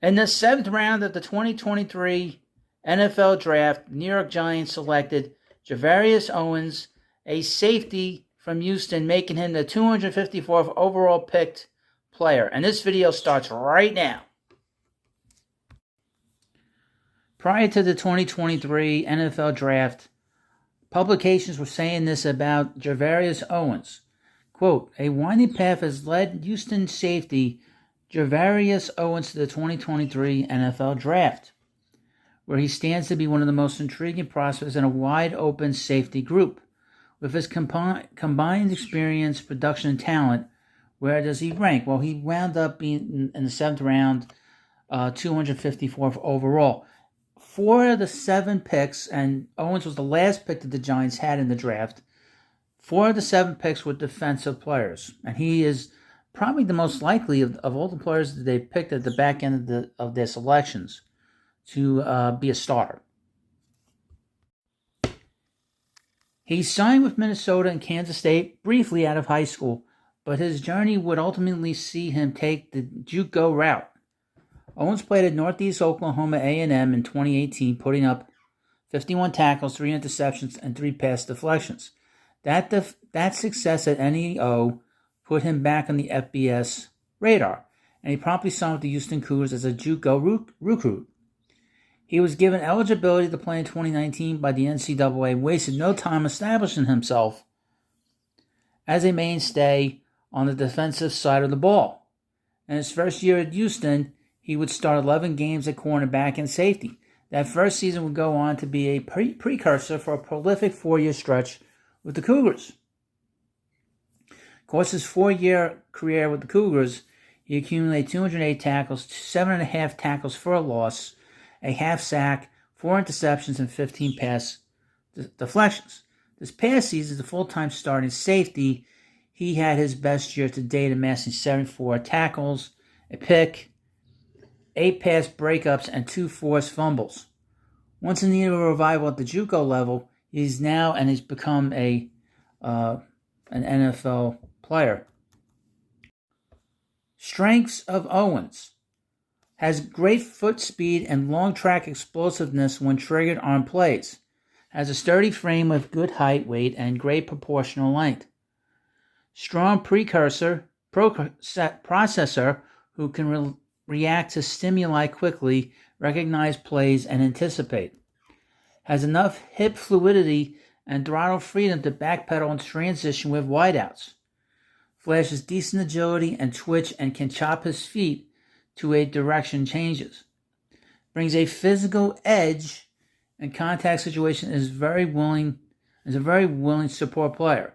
In the 7th round of the 2023 NFL Draft, the New York Giants selected Gervarrius Owens, a safety from Houston, making him the 254th overall picked player. And this video starts right now. Prior to the 2023 NFL Draft, publications were saying this about Gervarrius Owens. Quote, a winding path has led Houston safety Gervarrius Owens to the 2023 NFL Draft, where he stands to be one of the most intriguing prospects in a wide-open safety group. With his combined experience, production, and talent, where does he rank? Well, he wound up being in the 7th round, 254th overall. 4 of the 7 picks, and Owens was the last pick that the Giants had in the draft, 4 of the 7 picks were defensive players, and he is probably the most likely of all the players that they picked at the back end of their selections to be a starter. He signed with Minnesota and Kansas State briefly out of high school, but his journey would ultimately see him take the JUCO route. Owens played at Northeast Oklahoma A&M in 2018, putting up 51 tackles, 3 interceptions, and 3 pass deflections. That success at NEO put him back on the FBS radar, and he promptly signed with the Houston Cougars as a JUCO recruit. He was given eligibility to play in 2019 by the NCAA and wasted no time establishing himself as a mainstay on the defensive side of the ball. In his first year at Houston, he would start 11 games at cornerback and safety. That first season would go on to be a precursor for a prolific 4-year stretch with the Cougars. Of course, his 4-year career with the Cougars, he accumulated 208 tackles, 7.5 tackles for a loss, a half sack, 4 interceptions, and 15 pass deflections. This past season, as a full-time starting safety, he had his best year to date, amassing 74 tackles, a pick, 8 pass breakups, and 2 forced fumbles. Once in need of a revival at the JUCO level, he's become an NFL player. Strengths of Owens: has great foot speed and long track explosiveness when triggered on plays. Has a sturdy frame with good height, weight, and great proportional length. Strong processor who can react to stimuli quickly, recognize plays, and anticipate. Has enough hip fluidity and throttle freedom to backpedal and transition with wideouts. Flashes decent agility and twitch and can chop his feet to aid direction changes. Brings a physical edge in contact situation, is a very willing support player.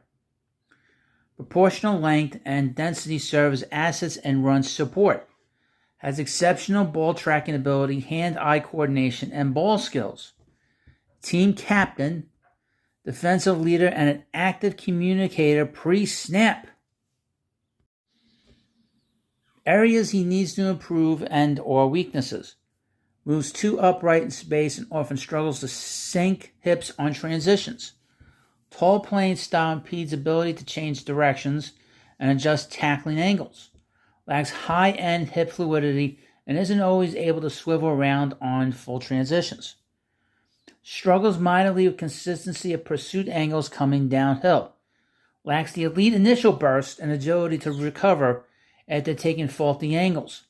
Proportional length and density serve as assets and run support. Has exceptional ball tracking ability, hand-eye coordination, and ball skills. Team captain, defensive leader, and an active communicator pre-snap. Areas he needs to improve and or weaknesses. Moves too upright in space and often struggles to sink hips on transitions. Tall playing style impedes ability to change directions and adjust tackling angles. Lacks high-end hip fluidity and isn't always able to swivel around on full transitions. Struggles mightily with consistency of pursuit angles coming downhill. Lacks the elite initial burst and agility to recover after taking faulty angles.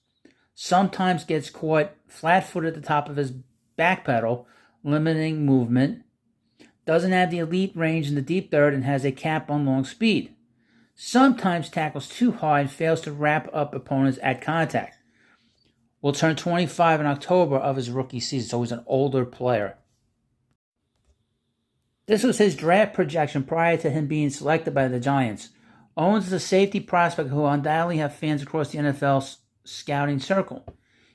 Sometimes gets caught flat-footed at the top of his back pedal, limiting movement. Doesn't have the elite range in the deep third and has a cap on long speed. Sometimes tackles too hard and fails to wrap up opponents at contact. Will turn 25 in October of his rookie season, so he's an older player. This was his draft projection prior to him being selected by the Giants. Owens is a safety prospect who will undoubtedly have fans across the NFL scouting circle.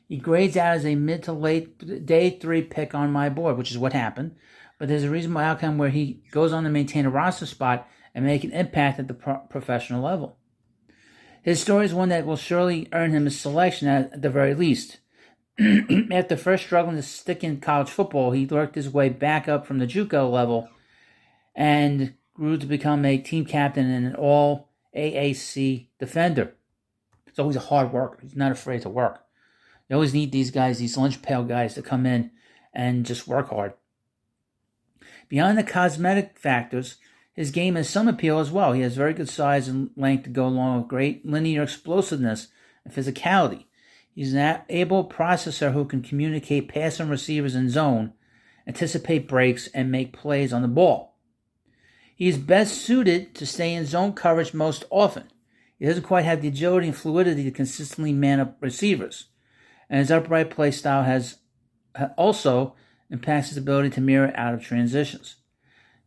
He grades out as a mid to late day 3 pick on my board, which is what happened. But there's a reasonable outcome where he goes on to maintain a roster spot and make an impact at the professional level. His story is one that will surely earn him a selection at the very least. After first struggling to stick in college football, he worked his way back up from the JUCO level and grew to become a team captain and an all-AAC defender. So he's a hard worker. He's not afraid to work. They always need these guys, these lunch pail guys, to come in and just work hard. Beyond the cosmetic factors, his game has some appeal as well. He has very good size and length to go along with great linear explosiveness and physicality. He's an able processor who can communicate passing receivers in zone, anticipate breaks, and make plays on the ball. He is best suited to stay in zone coverage most often. He doesn't quite have the agility and fluidity to consistently man up receivers. And his upright play style has also impacts his ability to mirror out of transitions.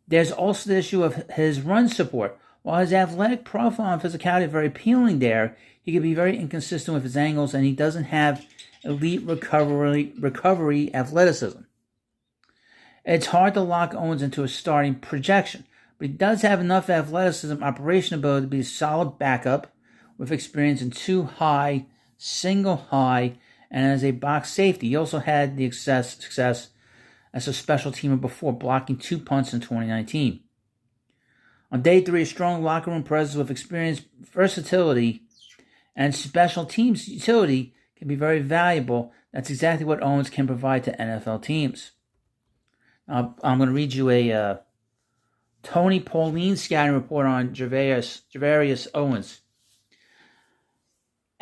There's also the issue of his run support. While his athletic profile and physicality are very appealing there, he can be very inconsistent with his angles, and he doesn't have elite recovery athleticism. It's hard to lock Owens into a starting projection, but he does have enough athleticism, operation ability to be a solid backup with experience in 2-high, single high, and as a box safety. He also had the success as a special teamer before, blocking 2 punts in 2019. On day 3, a strong locker room presence with experience, versatility, and special teams utility can be very valuable. That's exactly what Owens can provide to NFL teams. I'm going to read you a Tony Pauline scouting report on Gervarrius Owens.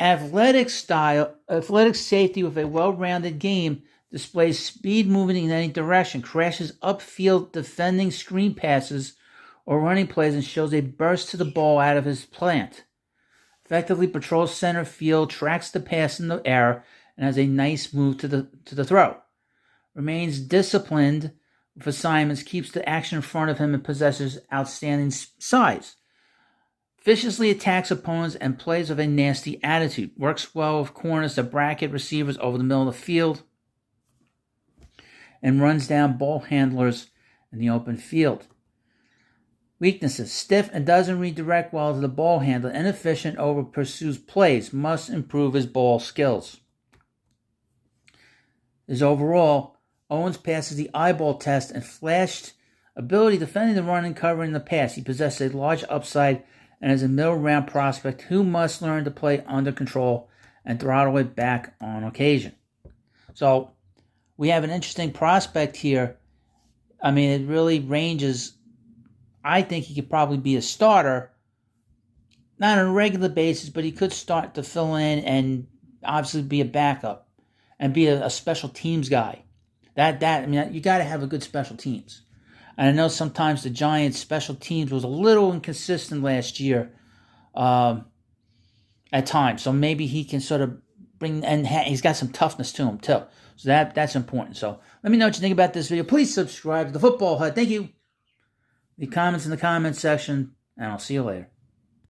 Athletic safety with a well-rounded game, displays speed moving in any direction, crashes upfield defending screen passes or running plays, and shows a burst to the ball out of his plant. Effectively patrols center field, tracks the pass in the air, and has a nice move to the throw. Remains disciplined with assignments, keeps the action in front of him, and possesses outstanding size. Viciously attacks opponents and plays with a nasty attitude. Works well with corners to bracket receivers over the middle of the field, and runs down ball handlers in the open field. Weaknesses: stiff and doesn't redirect well to the ball handler, inefficient over pursues plays, must improve his ball skills. His overall, Owens passes the eyeball test and flashed ability defending the run and covering the pass. He possesses a large upside and is a middle round prospect who must learn to play under control and throttle it back on occasion. So we have an interesting prospect here. I mean, it really ranges. I think he could probably be a starter, not on a regular basis, but he could start to fill in and obviously be a backup and be a special teams guy. I mean, you got to have a good special teams. And I know sometimes the Giants' special teams was a little inconsistent last year at times. So maybe he can sort of bring, and he's got some toughness to him too. So that's important. So let me know what you think about this video. Please subscribe to the Football Hut. Thank you. Leave comments in the comments section, and I'll see you later.